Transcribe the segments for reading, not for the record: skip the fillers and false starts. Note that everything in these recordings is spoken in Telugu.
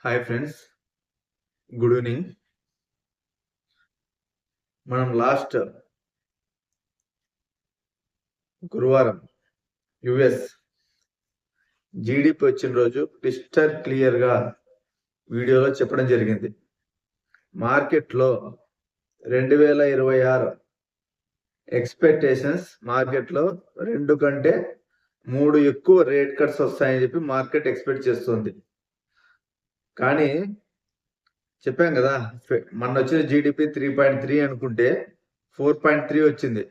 Hi friends, good evening. మనం లాస్ట్ గురువారం యుఎస్ జీడిపి వచ్చిన రోజు క్లిస్టర్ క్లియర్గా వీడియోలో చెప్పడం జరిగింది. మార్కెట్లో 2026 ఎక్స్పెక్టేషన్స్ మార్కెట్లో 2 కంటే 3 ఎక్కువ రేట్ కట్స్ వస్తాయని చెప్పి మార్కెట్ ఎక్స్పెక్ట్ చేస్తుంది. కానీ చెప్పాం కదా, మొన్న వచ్చిన జీడిపి 3.3 అనుకుంటే 4.3 వచ్చింది.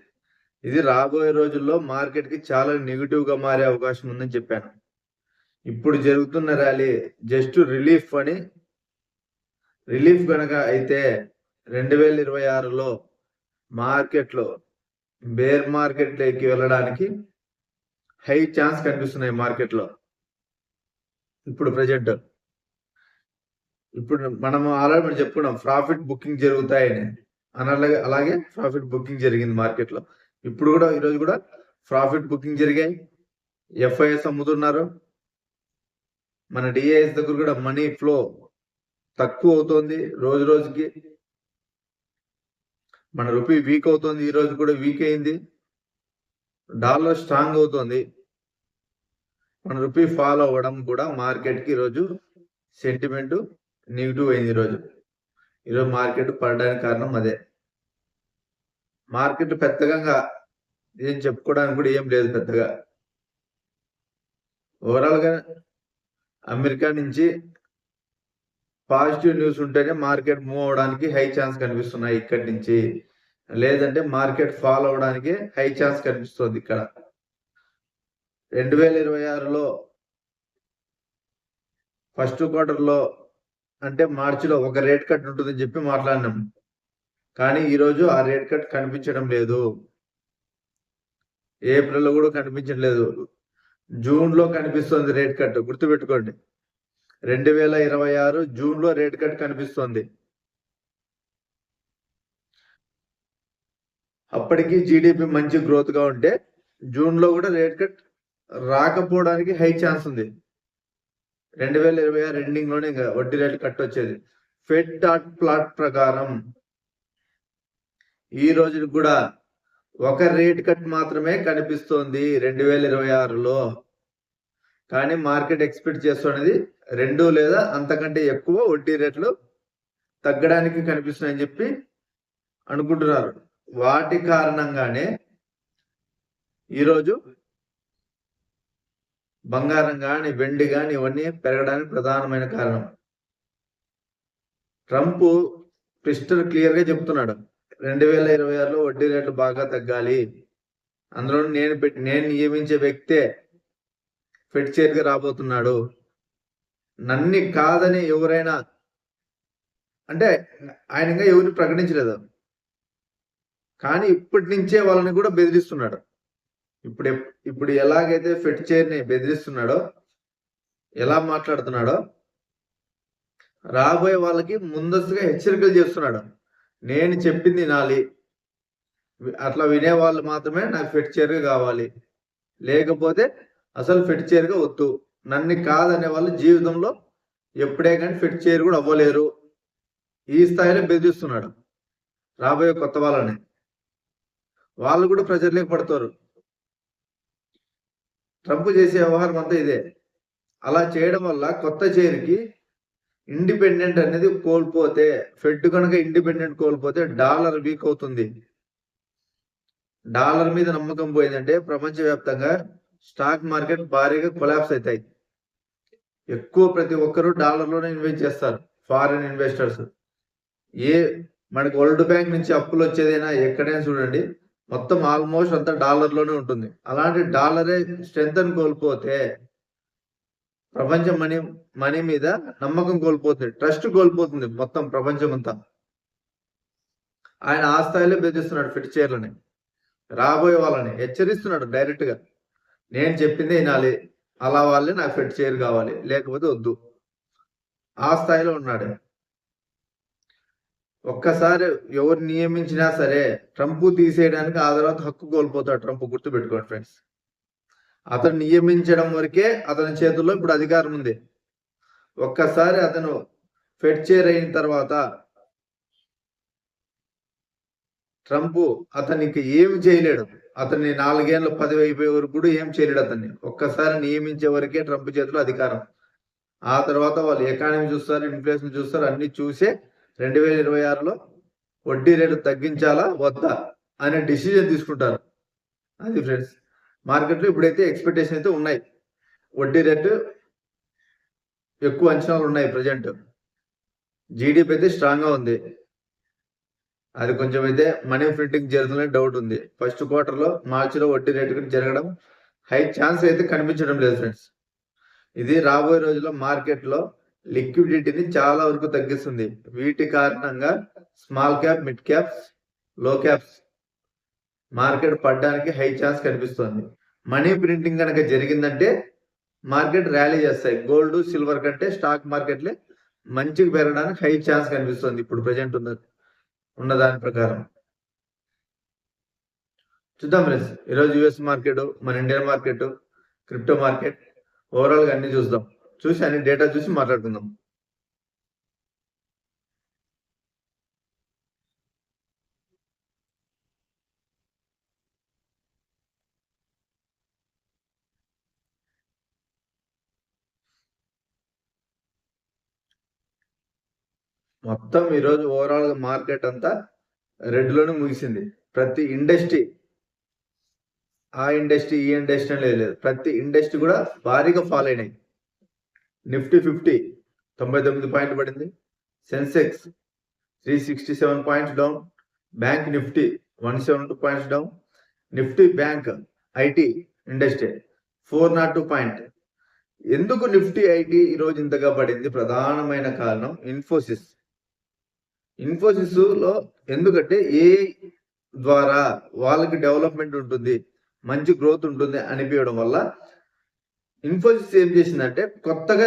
ఇది రాబోయే రోజుల్లో మార్కెట్కి చాలా నెగిటివ్గా మారే అవకాశం ఉందని చెప్పాను. ఇప్పుడు జరుగుతున్న ర్యాలీ జస్ట్ రిలీఫ్ కనుక అయితే 2026లో మార్కెట్లో బేర్ మార్కెట్లోకి వెళ్ళడానికి హై ఛాన్స్ కనిపిస్తున్నాయి. మార్కెట్లో ఇప్పుడు మనం ఆల్రెడీ చెప్పుకున్నాం ప్రాఫిట్ బుకింగ్ జరుగుతాయని. అలాగే ప్రాఫిట్ బుకింగ్ జరిగింది మార్కెట్లో. ఇప్పుడు కూడా ఈరోజు కూడా ప్రాఫిట్ బుకింగ్ జరిగాయి. ఎఫ్ఐఎస్ అమ్ముతున్నారు. మన డిఐఎస్ దగ్గర కూడా మనీ ఫ్లో తక్కువ అవుతుంది రోజు రోజుకి. మన రూపీ వీక్ అవుతుంది, ఈ రోజు కూడా వీక్ అయింది. డాలర్ స్ట్రాంగ్ అవుతుంది. మన రూపీ ఫాలో అవ్వడం కూడా మార్కెట్కి ఈరోజు సెంటిమెంట్ నెగిటివ్ అయింది. ఈరోజు మార్కెట్ పడడానికి కారణం అదే. మార్కెట్ పెద్దగా ఏం చెప్పుకోవడానికి కూడా ఏం లేదు పెద్దగా. ఓవరాల్గా అమెరికా నుంచి పాజిటివ్ న్యూస్ ఉంటేనే మార్కెట్ మూవ్ అవడానికి హై ఛాన్స్ కనిపిస్తున్నాయి ఇక్కడి నుంచి. లేదంటే మార్కెట్ ఫాలో అవడానికి హై ఛాన్స్ కనిపిస్తుంది. ఇక్కడ 2026లో ఫస్ట్ క్వార్టర్లో అంటే మార్చిలో ఒక రేట్ కట్ ఉంటుందని చెప్పి మాట్లాడినాం. కానీ ఈరోజు ఆ రేట్ కట్ కనిపించడం లేదు. ఏప్రిల్లో కూడా కనిపించట్లేదు. జూన్లో కనిపిస్తుంది రేట్ కట్. గుర్తుపెట్టుకోండి, 2026 జూన్లో రేట్ కట్ కనిపిస్తుంది. అప్పటికి జీడిపి మంచి గ్రోత్గా ఉంటే జూన్లో కూడా రేట్ కట్ రాకపోవడానికి హై ఛాన్స్ ఉంది. 2026 ఎండింగ్లోనే వడ్డీ రేట్లు కట్ వచ్చేది. ఫెడ్ డాట్ ప్లాట్ ప్రకారం ఈ రోజు కూడా ఒక రేట్ కట్ మాత్రమే కనిపిస్తోంది 2026లో. కానీ మార్కెట్ ఎక్స్పెక్ట్ చేస్తున్నది 2 లేదా అంతకంటే ఎక్కువ వడ్డీ రేట్లు తగ్గడానికి కనిపిస్తున్నాయని చెప్పి అనుకుంటున్నారు. వాటి కారణంగానే ఈరోజు బంగారం కానీ వెండి కానీ ఇవన్నీ పెరగడానికి ప్రధానమైన కారణం. ట్రంప్ క్రిస్టల్ క్లియర్గా చెప్తున్నాడు, 2026లో వడ్డీ రేట్లు బాగా తగ్గాలి. అందులో నేను నియమించే వ్యక్తే ఫెడ్ చైర్గా రాబోతున్నాడు. నన్ను కాదని ఎవరైనా అంటే ఆయన ఇంకా ఎవరిని ప్రకటించలేదు. కానీ ఇప్పటి నుంచే వాళ్ళని కూడా బెదిరిస్తున్నాడు. ఇప్పుడు ఎలాగైతే ఫెడ్ చైర్ని బెదిరిస్తున్నాడో, ఎలా మాట్లాడుతున్నాడో, రాబోయే వాళ్ళకి ముందస్తుగా హెచ్చరికలు చేస్తున్నాడు. నేను చెప్పింది వినాలి, అట్లా వినేవాళ్ళు మాత్రమే నాకు ఫెడ్ చైర్గా కావాలి, లేకపోతే అసలు ఫెడ్ చైర్గా వద్దు. నన్ను కాదనే వాళ్ళు జీవితంలో ఎప్పుడే కానీ ఫెడ్ చైర్ కూడా అవ్వలేరు. ఈ స్థాయిలో బెదిరిస్తున్నాడు రాబోయే కొత్త వాళ్ళని. వాళ్ళు కూడా ప్రెజర్లోకి పడతారు. ట్రంప్ చేసే వ్యవహారం అంతా ఇదే. అలా చేయడం వల్ల కొత్త చైర్కి ఇండిపెండెంట్ అనేది కోల్పోతే, ఫెడ్ కనుక ఇండిపెండెంట్ కోల్పోతే డాలర్ వీక్ అవుతుంది. డాలర్ మీద నమ్మకం పోయిందంటే ప్రపంచవ్యాప్తంగా స్టాక్ మార్కెట్ భారీగా కొలాప్స్ అవుతాయి. ఎక్కువ ప్రతి ఒక్కరూ డాలర్లోనే ఇన్వెస్ట్ చేస్తారు, ఫారిన్ ఇన్వెస్టర్స్. మనకి వరల్డ్ బ్యాంక్ నుంచి అప్పులు వచ్చేదైనా ఎక్కడైనా చూడండి, మొత్తం ఆల్మోస్ట్ అంతా డాలర్లోనే ఉంటుంది. అలాంటి డాలరే స్ట్రెంత్ అని కోల్పోతే ప్రపంచ మనీ మీద నమ్మకం కోల్పోతుంది, ట్రస్ట్ కోల్పోతుంది మొత్తం ప్రపంచం అంతా. ఆయన ఆ స్థాయిలో బెదిరిస్తున్నాడు ఫెడ్ చైర్లని. రాబోయే వాళ్ళని హెచ్చరిస్తున్నాడు డైరెక్ట్గా, నేను చెప్పిందే వినాలి, అలా వాళ్ళే నాకు ఫెడ్ చైర్ కావాలి, లేకపోతే వద్దు. ఆ స్థాయిలో ఉన్నాడు. ఒక్కసారి ఎవరు నియమించినా సరే ట్రంప్ తీసేయడానికి ఆ తర్వాత హక్కు కోల్పోతాడు ట్రంప్. గుర్తుపెట్టుకోండి ఫ్రెండ్స్, అతను నియమించడం వరకే అతని చేతుల్లో ఇప్పుడు అధికారం ఉంది. ఒక్కసారి అతను ఫెడ్ చైర్ అయిన తర్వాత ట్రంప్ అతనికి ఏమి చేయలేడు. అతన్ని 4 ఏళ్ళ పదవి అయిపోయే వరకు కూడా ఏం చేయలేడు. అతన్ని ఒక్కసారి నియమించే వరకే ట్రంప్ చేతిలో అధికారం. ఆ తర్వాత వాళ్ళు ఎకానమీ చూస్తారు, ఇన్ఫ్లేషన్ చూస్తారు, అన్ని చూసే 2026లో వడ్డీ రేటు తగ్గించాలా వద్దా అనే డిసిజన్ తీసుకుంటారు. అది ఫ్రెండ్స్, మార్కెట్లో ఇప్పుడైతే ఎక్స్పెక్టేషన్ అయితే ఉన్నాయి. వడ్డీ రేటు ఎక్కువ అంచనాలు ఉన్నాయి. ప్రజెంట్ జీడిపి అయితే స్ట్రాంగ్ గా ఉంది. అది కొంచెం అయితే మనీ ప్రింటింగ్ జరుగుతుందని డౌట్ ఉంది. ఫస్ట్ క్వార్టర్లో మార్చిలో వడ్డీ రేటు జరగడం హై ఛాన్స్ అయితే కనిపించడం లేదు ఫ్రెండ్స్. ఇది రాబోయే రోజుల్లో మార్కెట్లో లిక్విడిటీని చాలా వరకు తగ్గిస్తుంది. వీటి కారణంగా స్మాల్ క్యాప్, మిడ్ క్యాప్స్, లో క్యాప్స్ మార్కెట్ పడడానికి హై ఛాన్స్ కనిపిస్తుంది. మనీ ప్రింటింగ్ కనుక జరిగిందంటే మార్కెట్ ర్యాలీ చేస్తాయి. గోల్డ్, సిల్వర్ కంటే స్టాక్ మార్కెట్లే మంచిగా పెరగడానికి హై ఛాన్స్ కనిపిస్తుంది ఇప్పుడు ప్రజెంట్ ఉన్న దాని ప్రకారం. చూద్దాం ఫ్రెండ్స్, ఈరోజు యుఎస్ మార్కెట్, మన Indian market, crypto market overall గా అన్ని చూద్దాం. చూసి అన్ని డేటా చూసి మాట్లాడుకుందాం. మొత్తం ఈరోజు ఓవరాల్ గా మార్కెట్ అంతా రెడ్ లోనే ముగిసింది. ప్రతి ఇండస్ట్రీ, ఆ ఇండస్ట్రీ ఈ ఇండస్ట్రీ లేదు, ప్రతి ఇండస్ట్రీ కూడా భారీగా ఫాలో అయినాయి. నిఫ్టీ 50 99 పాయింట్లు పడింది. Sensex 367 points down. Bank Nifty 172 points down. Nifty bank IT industry 402 point. ఎందుకు నిఫ్టీ ఐటీ ఈరోజు ఇంతగా పడింది? ప్రధానమైన కారణం ఇన్ఫోసిస్ లో. ఎందుకంటే ఏ ద్వారా వాళ్ళకి డెవలప్మెంట్ ఉంటుంది, మంచి గ్రోత్ ఉంటుంది అనిపించడం వల్ల ఇన్ఫోసిస్ ఏం చేసిందంటే కొత్తగా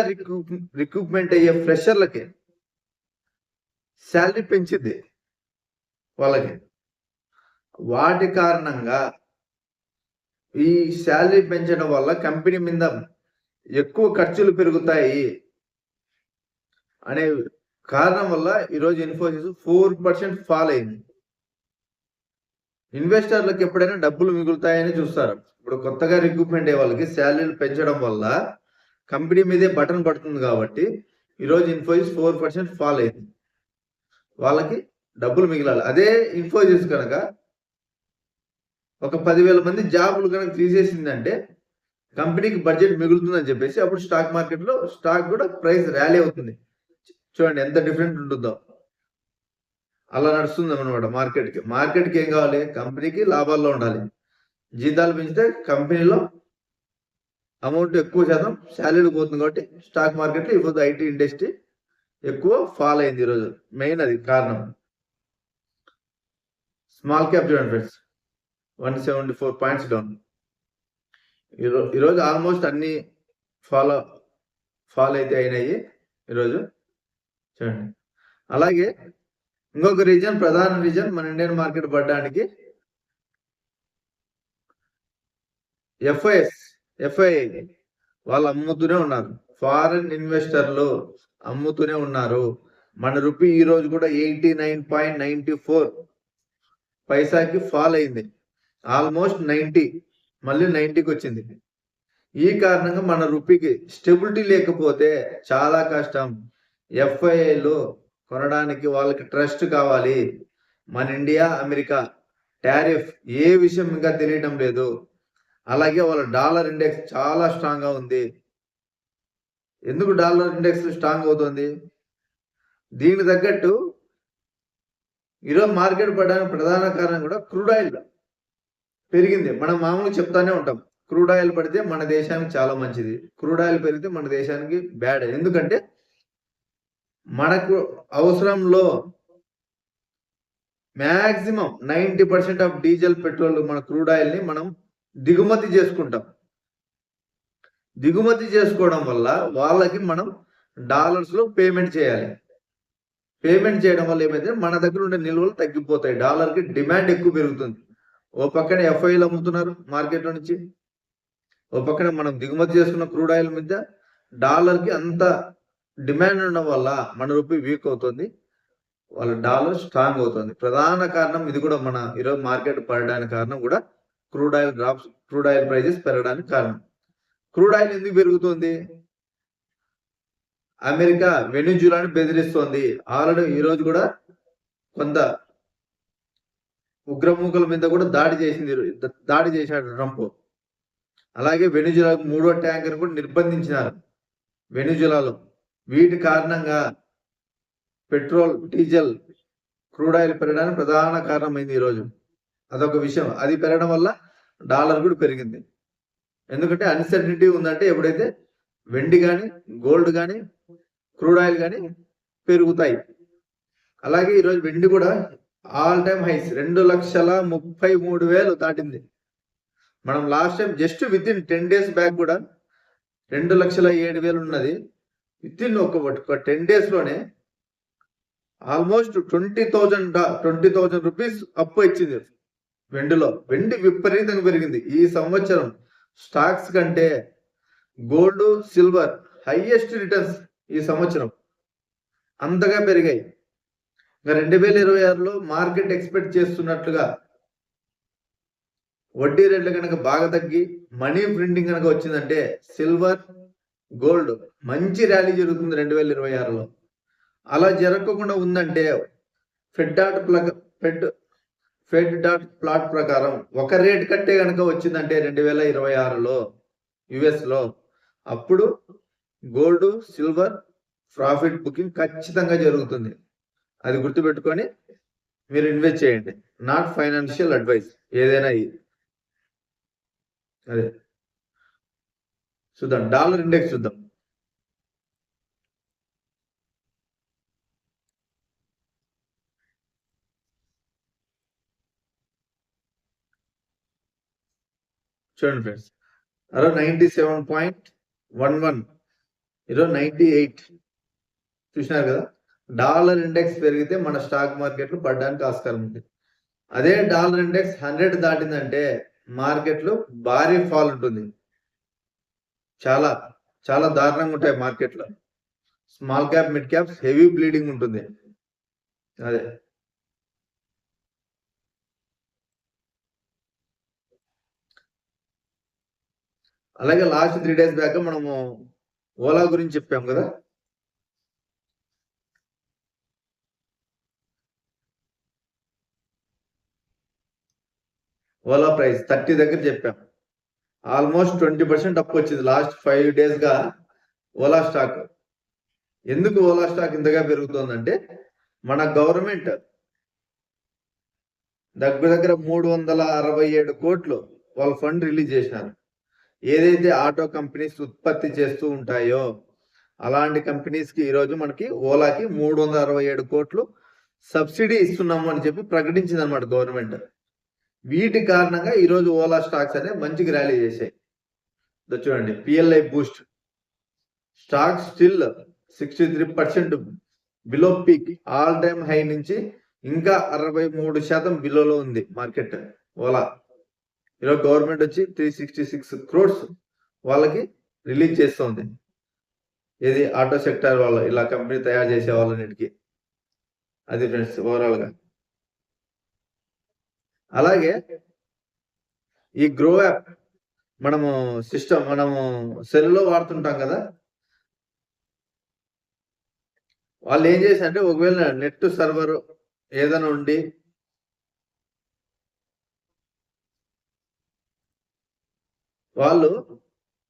రిక్రూట్మెంట్ అయ్యే ఫ్రెషర్లకి శాలరీ పెంచింది వాళ్ళకి. వాటి కారణంగా ఈ శాలరీ పెంచడం వల్ల కంపెనీ మీద ఎక్కువ ఖర్చులు పెరుగుతాయి అనే కారణం వల్ల ఈరోజు ఇన్ఫోసిస్ 4% ఫాల్ అయింది. ఇన్వెస్టర్లకు ఎప్పుడైనా డబ్బులు మిగులుతాయని చూస్తారు. ఇప్పుడు కొత్తగా రిక్రూట్మెంట్ అయ్యే వాళ్ళకి శాలరీలు పెంచడం వల్ల కంపెనీ మీదే బటన్ పడుతుంది కాబట్టి ఈరోజు ఇన్ఫోసిస్ 4% ఫాల్ అయింది. వాళ్ళకి డబ్బులు మిగిలాలి. అదే ఇన్ఫోసిస్ కనుక ఒక 10,000 మంది జాబులు కనుక తీసేసిందంటే కంపెనీకి బడ్జెట్ మిగులుతుందని చెప్పేసి అప్పుడు స్టాక్ మార్కెట్లో స్టాక్ కూడా ప్రైస్ ర్యాలీ అవుతుంది. చూడండి ఎంత డిఫరెంట్ ఉంటుందో. అలా నడుస్తుంది అనమాట మార్కెట్కి ఏం కావాలి? కంపెనీకి లాభాల్లో ఉండాలి. జీతాలు పెంచితే కంపెనీలో అమౌంట్ ఎక్కువ శాతం శాలరీలు పోతుంది కాబట్టి స్టాక్ మార్కెట్లో ఇప్పుడు ఐటీ ఇండస్ట్రీ ఎక్కువ ఫాల్ అయింది ఈరోజు. మెయిన్ అది కారణం. స్మాల్ క్యాప్ చూడండి ఫ్రెండ్స్, 174 పాయింట్స్ డౌన్. ఈరోజు ఆల్మోస్ట్ అన్ని ఫాల్ అయితే అయినాయి ఈరోజు చూడండి. అలాగే ఇంకొక రీజన్, ప్రధాన రీజన్ మన ఇండియన్ మార్కెట్ పడడానికి ఎఫ్ఐఐ వాళ్ళు అమ్ముతూనే ఉన్నారు. ఫారెన్ ఇన్వెస్టర్లు అమ్ముతూనే ఉన్నారు. మన రూపీ ఈ రోజు కూడా 89.94 పైసాకి ఫాల్ అయింది. ఆల్మోస్ట్ 90, మళ్ళీ 90కి వచ్చింది. ఈ కారణంగా మన రూపీకి స్టెబిలిటీ లేకపోతే చాలా కష్టం. ఎఫ్ఐఐలు కొనడానికి వాళ్ళకి ట్రస్ట్ కావాలి. మన ఇండియా, అమెరికా టారిఫ్ ఏ విషయం ఇంకా తెలియడం లేదు. అలాగే వాళ్ళ డాలర్ ఇండెక్స్ చాలా స్ట్రాంగ్ గా ఉంది. ఎందుకు డాలర్ ఇండెక్స్ స్ట్రాంగ్ అవుతుంది? దీనికి తగ్గట్టు ఈరోజు మార్కెట్ పడడానికి ప్రధాన కారణం కూడా క్రూడ్ ఆయిల్ పెరిగింది. మనం మామూలుగా చెప్తానే ఉంటాం, క్రూడ్ ఆయిల్ పడితే మన దేశానికి చాలా మంచిది, క్రూడ్ ఆయిల్ పెరిగితే మన దేశానికి బ్యాడ్. ఎందుకంటే మనకు అవసరంలో మ్యాక్సిమం 90% ఆఫ్ డీజిల్, పెట్రోల్, మన క్రూడ్ ఆయిల్ ని మనం దిగుమతి చేసుకుంటాం. దిగుమతి చేసుకోవడం వల్ల వాళ్ళకి మనం డాలర్స్ లో పేమెంట్ చేయాలి. పేమెంట్ చేయడం వల్ల ఏమైతే మన దగ్గర ఉండే నిల్వలు తగ్గిపోతాయి. డాలర్ కి డిమాండ్ ఎక్కువ పెరుగుతుంది. ఓ పక్కన ఎఫ్ఐలు అమ్ముతున్నారు మార్కెట్ నుంచి, ఓ పక్కన మనం దిగుమతి చేసుకున్న క్రూడ్ ఆయిల్ మీద డాలర్ కి అంత డిమాండ్ ఉండడం వల్ల మన రూపీ వీక్ అవుతుంది, వాళ్ళ డాలర్ స్ట్రాంగ్ అవుతుంది. ప్రధాన కారణం ఇది కూడా మన ఈరోజు మార్కెట్ పడడానికి కారణం కూడా క్రూడ్ ఆయిల్ ప్రైజెస్ పెరగడానికి కారణం. క్రూడ్ ఆయిల్ ఎందుకు పెరుగుతుంది? అమెరికా వెనిజులాని బెదిరిస్తోంది. ఆల్రెడీ ఈ రోజు కూడా కొంత ఉగ్రమూకల మీద కూడా దాడి చేశాడు ట్రంప్. అలాగే వెనిజులాకు 3వ ట్యాంకర్ కూడా నిర్బంధించినారు వెనిజులాలో. వీటి కారణంగా పెట్రోల్, డీజిల్, క్రూడ్ ఆయిల్ పెరగడానికి ప్రధాన కారణమైంది ఈరోజు. అదొక విషయం. అది పెరగడం వల్ల డాలర్ కూడా పెరిగింది. ఎందుకంటే అన్సర్టనిటీ ఉందంటే ఎప్పుడైతే వెండి కానీ, గోల్డ్ కానీ, క్రూడ్ ఆయిల్ కానీ పెరుగుతాయి. అలాగే ఈరోజు వెండి కూడా ఆల్ టైమ్ హైస్ 2,33,000 దాటింది. మనం last time just with in 10 days back కూడా 2,07,000 ఉన్నది. విత్ ఇన్ ఒక 10 days లోనే ఆల్మోస్ట్ 20,000 రూపీస్ అప్పు ఇచ్చింది వెండిలో. వెండి విపరీతంగా పెరిగింది ఈ సంవత్సరం. స్టాక్స్ కంటే గోల్డ్, సిల్వర్ హైయెస్ట్ రిటర్న్స్ ఈ సంవత్సరం అంతగా పెరిగాయి. 2026లో మార్కెట్ ఎక్స్పెక్ట్ చేస్తున్నట్లుగా వడ్డీ రేట్లు కనుక బాగా తగ్గి మనీ ప్రింటింగ్ కనుక వచ్చిందంటే సిల్వర్, గోల్డ్ మంచి ర్యాలీ జరుగుతుంది 2026లో. అలా జరగకుండా ఉందంటే ఫెడ్ డాట్ ప్లాట్ ప్రకారం ఒక రేట్ కట్టే కనుక వచ్చిందంటే 2026లో యుఎస్లో, అప్పుడు గోల్డ్, సిల్వర్ ప్రాఫిట్ బుకింగ్ ఖచ్చితంగా జరుగుతుంది. అది గుర్తుపెట్టుకొని మీరు ఇన్వెస్ట్ చేయండి. నాట్ ఫైనాన్షియల్ అడ్వైస్ ఏదైనా. అదే చూద్దాం, డాలర్ ఇండెక్స్ చూద్దాం. చూడండి ఫ్రెండ్స్, 97.11, ఈరోజు 98 చూసినారు కదా. డాలర్ ఇండెక్స్ పెరిగితే మన స్టాక్ మార్కెట్లు పడడానికి ఆస్కారం ఉంది. అదే డాలర్ ఇండెక్స్ 100 దాటిందంటే మార్కెట్లో భారీ ఫాల్ ఉంటుంది. చాలా చాలా దారుణంగా ఉంటాయి మార్కెట్లో. Small cap, mid caps heavy bleeding ఉంటుంది. అదే అలాగే లాస్ట్ 3 days బ్యాక్ మనము ఓలా గురించి చెప్పాం కదా. ఓలా ప్రైస్ 30 దగ్గర చెప్పాం. ఆల్మోస్ట్ 20% అప్ వచ్చింది లాస్ట్ 5 days గా ఓలా స్టాక్. ఎందుకు ఓలా స్టాక్ ఇంతగా పెరుగుతుందంటే మన గవర్నమెంట్ దగ్గర 367 కోట్లు వాళ్ళ ఫండ్ రిలీజ్ చేసినారు. ఏదైతే ఆటో కంపెనీస్ ఉత్పత్తి చేస్తూ ఉంటాయో అలాంటి కంపెనీస్కి ఈరోజు మనకి ఓలాకి 367 కోట్లు సబ్సిడీ ఇస్తున్నాము అని చెప్పి ప్రకటించింది అనమాట గవర్నమెంట్. వీటి కారణంగా ఈరోజు ఓలా స్టాక్స్ అనేవి మంచిగా ర్యాలీ చేశాయి. చూడండి, PLI Boost stock still 63% below peak, all time high నుంచి ఇంకా 63% బిలోలో ఉంది మార్కెట్ ఓలా. ఈరోజు గవర్నమెంట్ వచ్చి 366 crores వాళ్ళకి రిలీజ్ చేస్తుంది. ఇది ఆటో సెక్టర్ వాళ్ళు ఇలా కంపెనీ తయారు చేసే వాళ్ళన్నిటికీ. అది ఫ్రెండ్స్ ఓవరాల్గా. అలాగే ఈ గ్రో యాప్ మనము సెల్లో వాడుతుంటాం కదా. వాళ్ళు ఏం చేశారంటే ఒకవేళ నెట్ సర్వర్ ఏదైనా ఉండి వాళ్ళు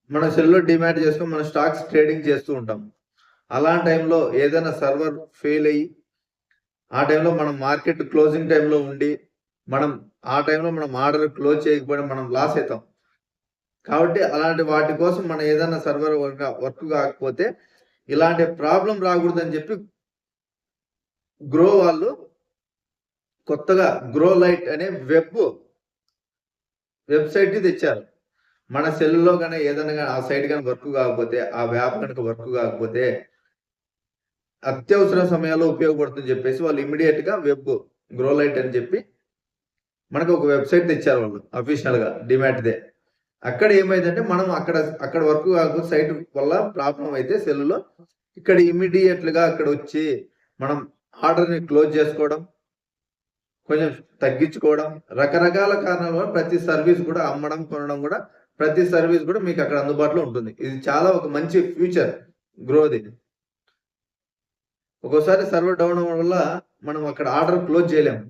మన సెల్లో డిమాండ్ చేసుకొని మన స్టాక్స్ ట్రేడింగ్ చేస్తూ ఉంటాం. అలాంటి టైంలో ఏదైనా సర్వర్ ఫెయిల్ అయ్యి ఆ టైంలో మనం మార్కెట్ క్లోజింగ్ టైంలో ఉండి ఆ టైంలో మనం ఆర్డర్ క్లోజ్ చేయకపోయినా మనం లాస్ అవుతాం. కాబట్టి అలాంటి వాటి కోసం మనం ఏదైనా సర్వర్ వర్క్ కాకపోతే ఇలాంటి ప్రాబ్లం రాకూడదని చెప్పి గ్రో వాళ్ళు కొత్తగా గ్రో లైట్ అనే వెబ్సైట్ తెచ్చారు. మన సెల్లో కానీ ఏదైనా ఆ సైట్ కానీ వర్క్ కాకపోతే, ఆ యాప్ కనుక వర్క్ కాకపోతే అత్యవసర సమయాల్లో ఉపయోగపడుతుందని చెప్పేసి వాళ్ళు ఇమీడియట్ గా గ్రో లైట్ అని చెప్పి మనకు ఒక వెబ్సైట్ తెచ్చారు వాళ్ళు అఫీషియల్ గా, డిమాట్దే. అక్కడ ఏమైందంటే మనం అక్కడ వర్క్ కాకపోతే సైట్ వల్ల ప్రాబ్లం అయితే సెల్లో ఇక్కడ ఇమీడియట్లుగా అక్కడ వచ్చి మనం ఆర్డర్ని క్లోజ్ చేసుకోవడం, కొంచెం తగ్గించుకోవడం, రకరకాల కారణాల వల్ల ప్రతి సర్వీస్ కూడా అమ్మడం, కొనడం కూడా ప్రతి సర్వీస్ కూడా మీకు అక్కడ అందుబాటులో ఉంటుంది. ఇది చాలా ఒక మంచి ఫ్యూచర్ గ్రోది. ఒక్కోసారి సర్వర్ డౌన్ అవ్వడం వల్ల మనం అక్కడ ఆర్డర్ క్లోజ్ చేయలేము.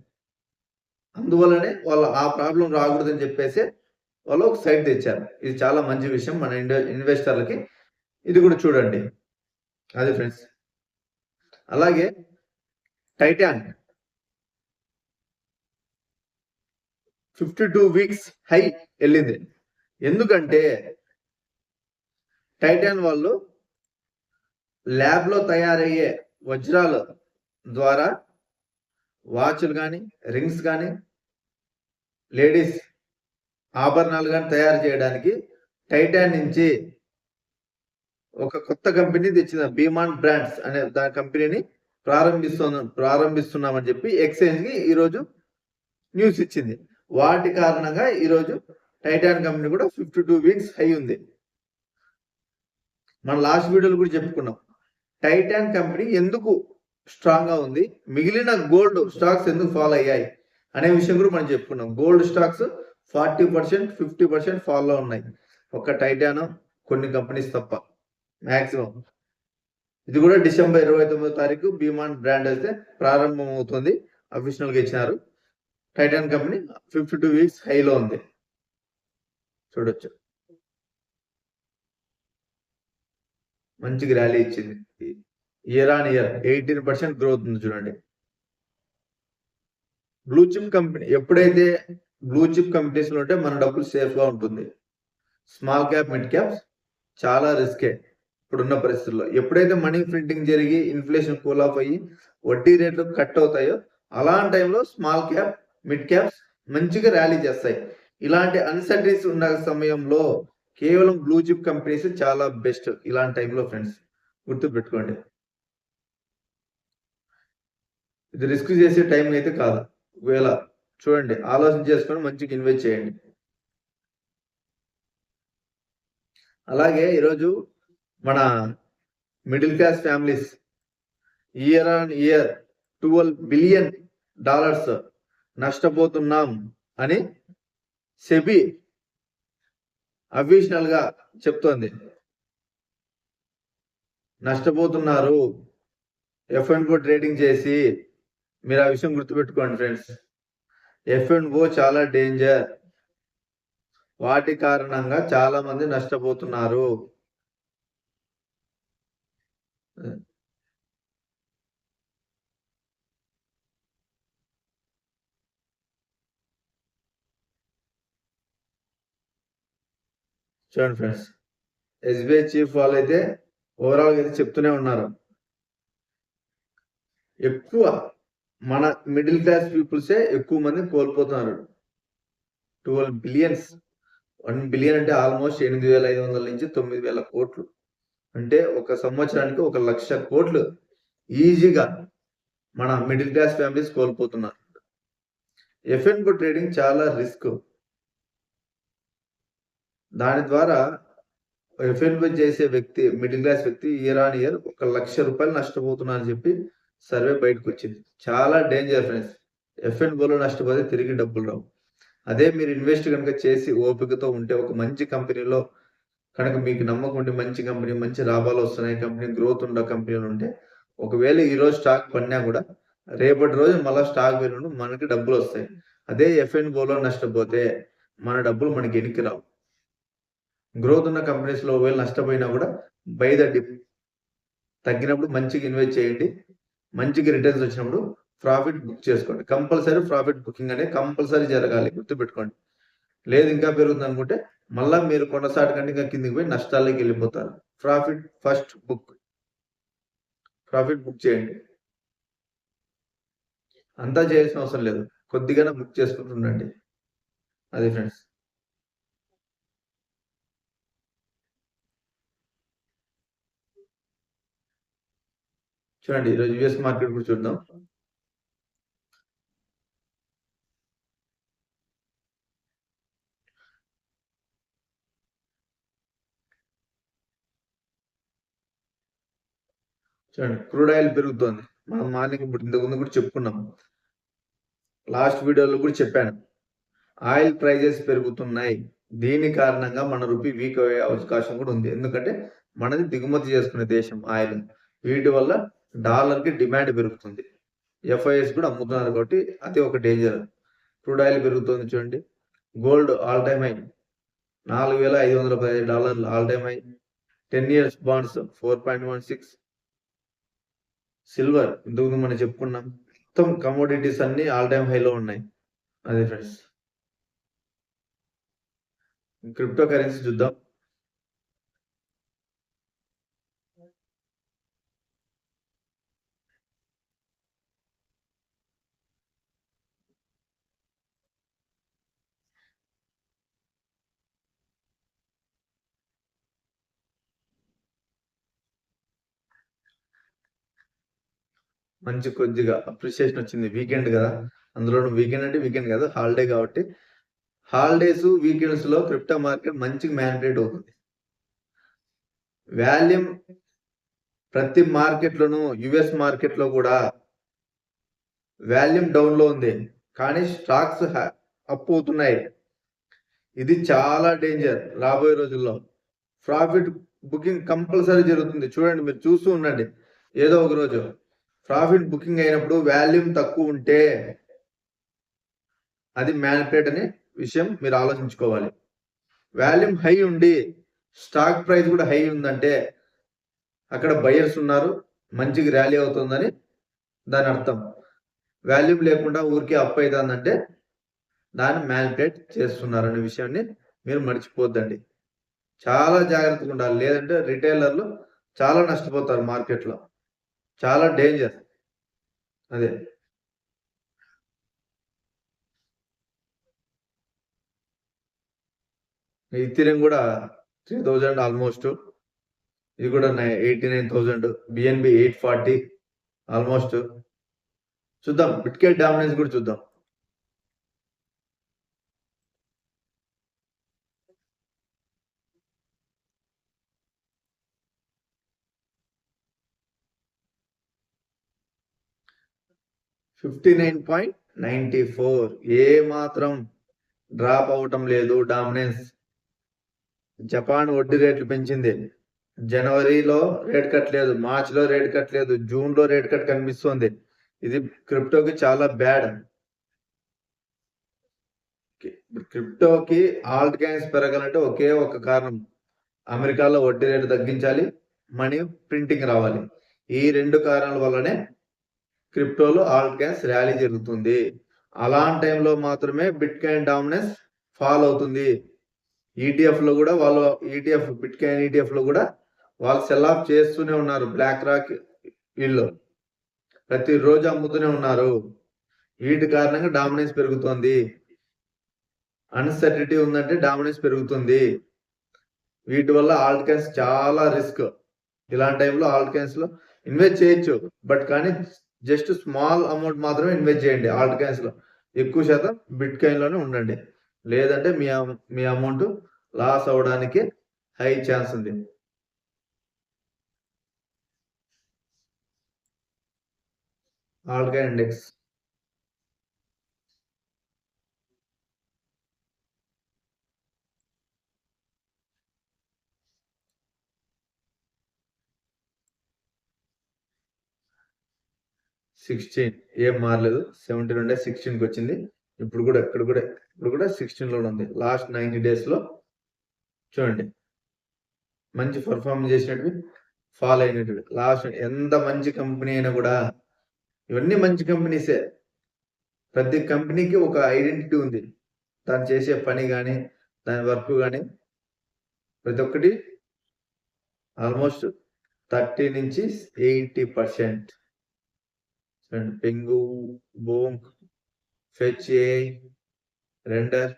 అందువల్లనే వాళ్ళు ఆ ప్రాబ్లం రాకూడదని చెప్పేసి వాళ్ళు ఒక సైట్ తెచ్చారు. ఇది చాలా మంచి విషయం మన ఇన్వెస్టర్లకి. ఇది కూడా చూడండి. అది ఫ్రెండ్స్. అలాగే టైటాన్ 52 వీక్స్ హై వెళ్ళింది. ఎందుకంటే టైటాన్ వాళ్ళు ల్యాబ్లో తయారయ్యే వజ్రాల ద్వారా వాచ్లు కానీ, రింగ్స్ కానీ, లేడీస్ ఆభరణాలు కానీ తయారు చేయడానికి టైటాన్ నుంచి ఒక కొత్త కంపెనీ తెచ్చిన బీమాన్ బ్రాండ్స్ అనే దాని కంపెనీని ప్రారంభిస్తున్నామని చెప్పి ఎక్స్చేంజ్కి ఈరోజు న్యూస్ ఇచ్చింది. వాటి కారణంగా ఈరోజు టైటాన్ కంపెనీ కూడా 52 వీక్స్ హై ఉంది. మన లాస్ట్ వీడియోలో కూడా చెప్పుకున్నాం టైటాన్ కంపెనీ ఎందుకు స్ట్రాంగ్ గా ఉంది, మిగిలిన గోల్డ్ స్టాక్స్ ఎందుకు ఫాలో అయ్యాయి అనే విషయం కూడా మనం చెప్పుకున్నాం. గోల్డ్ స్టాక్స్ 40%, 50% ఫాలో ఉన్నాయి. ఒక్క టైటాన్, కొన్ని కంపెనీస్ తప్ప మాక్సిమం. ఇది కూడా డిసెంబర్ 29వ తారీఖు బీమాన్ బ్రాండ్ అయితే ప్రారంభం అవుతుంది, అఫీషియల్ గా ఇచ్చినారు. టైటాన్ కంపెనీ 52 వీక్స్ హైలో ఉంది, చూడొచ్చు. మంచి ర్యాలీ ఇచ్చింది. ఇయర్ ఆన్ ఇయర్ 18% గ్రోత్ ఉంది చూడండి. బ్లూ చిప్ కంపెనీ ఎప్పుడైతే బ్లూ చిప్ కంపెనీస్ లో ఉంటే మన డబ్బులు సేఫ్ గా ఉంటుంది. స్మాల్ క్యాప్, మిడ్ క్యాప్స్ చాలా రిస్కే ఇప్పుడున్న పరిస్థితుల్లో. ఎప్పుడైతే మనీ ప్రింటింగ్ జరిగి ఇన్ఫ్లేషన్ కూల్ ఆఫ్ అయ్యి వడ్డీ రేట్లు కట్ అవుతాయో అలాంటి టైంలో స్మాల్ క్యాప్, మిడ్ క్యాప్స్ మంచిగా ర్యాలీ చేస్తాయి. ఇలాంటి అన్సర్టనిటీస్ ఉన్న సమయంలో కేవలం బ్లూ చిప్ కంపెనీస్ చాలా బెస్ట్ ఇలాంటి టైంలో ఫ్రెండ్స్, గుర్తు పెట్టుకోండి. ఇది రిస్క్ చేసే టైం అయితే కాదు. ఒకవేళ చూడండి, ఆలోచన చేసుకొని మంచిగా ఇన్వెస్ట్ చేయండి. అలాగే ఈరోజు మన middle class families year on year $12 billion నష్టపోతున్నాం అని సెబీ అఫీషియల్ గా చెప్తోంది. నష్టపోతున్నారు F&O ట్రేడింగ్ చేసి. మీరు ఆ విషయం గుర్తుపెట్టుకోండి ఫ్రెండ్స్. F&O చాలా డేంజర్. వాటి కారణంగా చాలా మంది నష్టపోతున్నారు. చూడండి ఫ్రెండ్స్, SBI చీఫ్ వాళ్ళు అయితే ఓవరాల్ అయితే చెప్తూనే ఉన్నారు, ఎక్కువ మన మిడిల్ క్లాస్ పీపుల్సే ఎక్కువ మంది కోల్పోతున్నారు. 12 బిలియన్స్, 1 బిలియన్ అంటే ఆల్మోస్ట్ 8,500 నుంచి 9,000 కోట్లు. అంటే ఒక సంవత్సరానికి 1,00,000 కోట్లు ఈజీగా మన మిడిల్ క్లాస్ ఫ్యామిలీస్ కోల్పోతున్నారు. F&O ట్రేడింగ్ చాలా రిస్క్. దాని ద్వారా F&O చేసే వ్యక్తి, మిడిల్ క్లాస్ వ్యక్తి ఇయర్ ఆన్ ఇయర్ ₹1,00,000 నష్టపోతున్నారని చెప్పి సర్వే బయటకు వచ్చింది. చాలా డేంజర్ ఫ్రెండ్స్. F&Oలో నష్టపోతే తిరిగి డబ్బులు రావు. అదే మీరు ఇన్వెస్ట్ కనుక చేసి ఓపికతో ఉంటే ఒక మంచి కంపెనీలో కనుక మీకు నమ్మకం ఉంటే, మంచి కంపెనీ, మంచి లాభాలు వస్తున్నాయి కంపెనీ, గ్రోత్ ఉన్న కంపెనీలు ఉంటే, ఒకవేళ ఈరోజు స్టాక్ పడినా కూడా రేపటి రోజు మళ్ళీ స్టాక్ పెరిగినప్పుడు మనకి డబ్బులు వస్తాయి. అదే F&Oలో నష్టపోతే మన డబ్బులు మనకి ఎనికి రావు. గ్రోత్ ఉన్న కంపెనీస్లో ఒకవేళ నష్టపోయినా కూడా బై ద డిప్, తగ్గినప్పుడు మంచిగా ఇన్వెస్ట్ చేయండి. మంచిగా రిటర్న్స్ వచ్చినప్పుడు ప్రాఫిట్ బుక్ చేసుకోండి. కంపల్సరీ ప్రాఫిట్ బుకింగ్ అనేది కంపల్సరీ జరగాలి, గుర్తుపెట్టుకోండి. లేదు ఇంకా పెరుగుతుంది అనుకుంటే మళ్ళీ మీరు కొనసాటి కంటే ఇంకా కిందికి పోయి నష్టాల్లోకి వెళ్ళిపోతారు. Profit first book, profit book చేయండి. అంతా చేయాల్సిన అవసరం లేదు, కొద్దిగానే బుక్ చేసుకుంటుండండి. అది ఫ్రెండ్స్. చూడండి, ఈరోజు యుఎస్ మార్కెట్ కూడా చూద్దాం. చూడండి, క్రూడ్ ఆయిల్ పెరుగుతోంది. మనం మార్నింగ్ ఇంతకు ముందు కూడా చెప్పుకున్నాం, లాస్ట్ వీడియోలో కూడా చెప్పాను. ఆయిల్ ప్రైజెస్ పెరుగుతున్నాయి. దీని కారణంగా మన రూపీ వీక్ అయ్యే అవకాశం కూడా ఉంది. ఎందుకంటే మనది దిగుమతి చేసుకునే దేశం ఆయిల్. వీటి వల్ల డాలర్కి డిమాండ్ పెరుగుతుంది. ఎఫ్ఐఎస్ కూడా అమ్ముతున్నారు కాబట్టి అది ఒక డేంజర్. క్రూడ్ ఆయిల్ పెరుగుతుంది చూడండి. Gold all time high $4,515 all time high. 10 years bonds 4.16. Silver ఇంతకుముందు మనం చెప్పుకున్నాం. మొత్తం కమోడిటీస్ అన్ని ఆల్ టైమ్ హైలో ఉన్నాయి. అదే ఫ్రెండ్స్. క్రిప్టో కరెన్సీ చూద్దాం. మంచి కొద్దిగా అప్రిషియేషన్ వచ్చింది. వీకెండ్ కదా, అందులోనూ వీకెండ్ అంటే వీకెండ్ కాదు, హాలిడే కాబట్టి హాలిడేస్ వీకెండ్స్ లో క్రిప్టో మార్కెట్ మంచిగా మ్యానిపులేట్ అవుతుంది. వాల్యూమ్ ప్రతి మార్కెట్లోనూ, యుఎస్ మార్కెట్ లో కూడా వాల్యూమ్ డౌన్ లో ఉంది, కానీ స్టాక్స్ అప్ అవుతున్నాయి. ఇది చాలా డేంజర్. రాబోయే రోజుల్లో ప్రాఫిట్ బుకింగ్ కంపల్సరీ జరుగుతుంది. చూడండి, మీరు చూస్తూ ఉండండి. ఏదో ఒక రోజు ప్రాఫిట్ బుకింగ్ అయినప్పుడు వాల్యూమ్ తక్కువ ఉంటే అది మ్యానిపులేట్ అనే విషయం మీరు ఆలోచించుకోవాలి. వాల్యూమ్ హై ఉండి స్టాక్ ప్రైస్ కూడా హై ఉందంటే అక్కడ బయర్స్ ఉన్నారు, మంచిగా ర్యాలీ అవుతుందని దాని అర్థం. వాల్యూమ్ లేకుండా ఊరికే అప్ అవుతుందంటే దాన్ని మ్యానిపులేట్ చేస్తున్నారు అనే విషయాన్ని మీరు మర్చిపోద్దండి. చాలా జాగ్రత్తగా ఉండాలి, లేదంటే రిటైలర్లు చాలా నష్టపోతారు మార్కెట్లో. చాలా డేంజర్. అదే ఇథీరియం కూడా 3000 ఆల్మోస్ట్. ఇది కూడా 89,000. BNB 840 almost. చూద్దాం, బిట్కాయిన్ డామినెన్స్ కూడా చూద్దాం. $59.94 ఏ మాత్రం డ్రాప్ అవటం లేదు. డామినెన్స్. జపాన్ వడ్డీ రేట్లు పెంచింది. జనవరిలో రేట్ కట్ లేదు, మార్చిలో రేట్ కట్ లేదు, జూన్లో రేట్ కట్ కనిపిస్తుంది. ఇది క్రిప్టోకి చాలా బ్యాడ్. క్రిప్టోకి ఆల్ట్ కాయిన్స్ పెరగాలంటే ఒకే ఒక కారణం, అమెరికాలో వడ్డీ రేటు తగ్గించాలి, మనీ ప్రింటింగ్ రావాలి. ఈ రెండు కారణాల వల్లనే క్రిప్టోలో ఆల్ట్ కాయిన్స్ ర్యాలీ జరుగుతుంది. అలాంటి టైంలో మాత్రమే బిట్ కాయిన్ డామినెన్స్ ఫాల్ అవుతుంది. ఈటీఎఫ్ లో కూడా వాళ్ళు బిట్ కాయిన్ ఈటీఎఫ్ లో కూడా వాళ్ళు సెల్ ఆఫ్ చేస్తూనే ఉన్నారు. బ్లాక్ రాక్ వీళ్ళు ప్రతిరోజు అమ్ముతూనే ఉన్నారు. వీటి కారణంగా డామినెన్స్ పెరుగుతుంది. అన్సర్టిటీ ఉందంటే డామినెన్స్ పెరుగుతుంది. వీటి వల్ల ఆల్ట్ కాయిన్స్ చాలా రిస్క్. ఇలాంటి టైంలో ఆల్ట్ కాయిన్స్ లో ఇన్వెస్ట్ చేయొచ్చు, బట్ కానీ జస్ట్ స్మాల్ అమౌంట్ మాత్రమే ఇన్వెస్ట్ చేయండి. ఆల్ట్ కాయిన్స్ లో ఎక్కువ శాతం బిట్ కాయిన్ లోనే ఉండండి, లేదంటే మీ అమౌంట్ లాస్ అవడానికి హై ఛాన్స్ ఉంది. ఆల్ట్ కాయిన్ ఇండెక్స్ ఏం మారలేదు. 17 నుండే 16కి వచ్చింది. ఇప్పుడు కూడా 16 లో ఉంది. లాస్ట్ 90 days లో చూడండి, మంచి పర్ఫార్మెన్స్ చేసినట్టు ఫాల్ అయినట్టు. లాస్ట్ ఎంత మంచి కంపెనీ అయినా కూడా, ఇవన్నీ మంచి కంపెనీసే. ప్రతి కంపెనీకి ఒక ఐడెంటిటీ ఉంది. తను చేసే పని కానీ, దాని వర్క్ కానీ ప్రతి ఒక్కటి ఆల్మోస్ట్ 30 నుంచి 80%. Pengu, Bonk, Fetch AI, Render,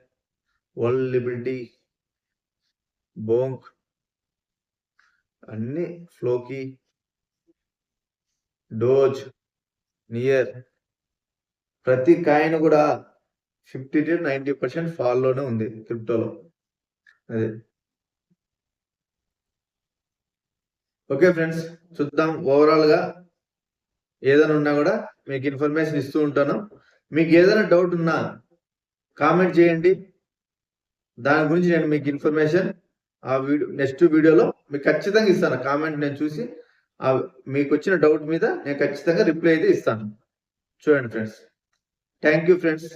World Liberty, Bonk, అన్ని ఫ్లోకి, డోజ్, నియర్, ప్రతి కాయిన్ కూడా 50 to 90% ఫాల్ లోనే ఉంది క్రిప్టోలో. అదే ఓకే ఫ్రెండ్స్, చూద్దాం. ఓవరాల్ గా ఏదైనా ఉన్నా కూడా మీకు ఇన్ఫర్మేషన్ ఇస్తూ ఉంటాను. మీకు ఏదైనా డౌట్ ఉన్నా కామెంట్ చేయండి. దాని గురించి నేను మీకు ఇన్ఫర్మేషన్ ఆ వీడియో నెక్స్ట్ వీడియోలో మీకు ఖచ్చితంగా ఇస్తాను. కామెంట్ నేను చూసి మీకు వచ్చిన డౌట్ మీద నేను ఖచ్చితంగా రిప్లై అయితే ఇస్తాను. చూడండి ఫ్రెండ్స్. Thank you friends.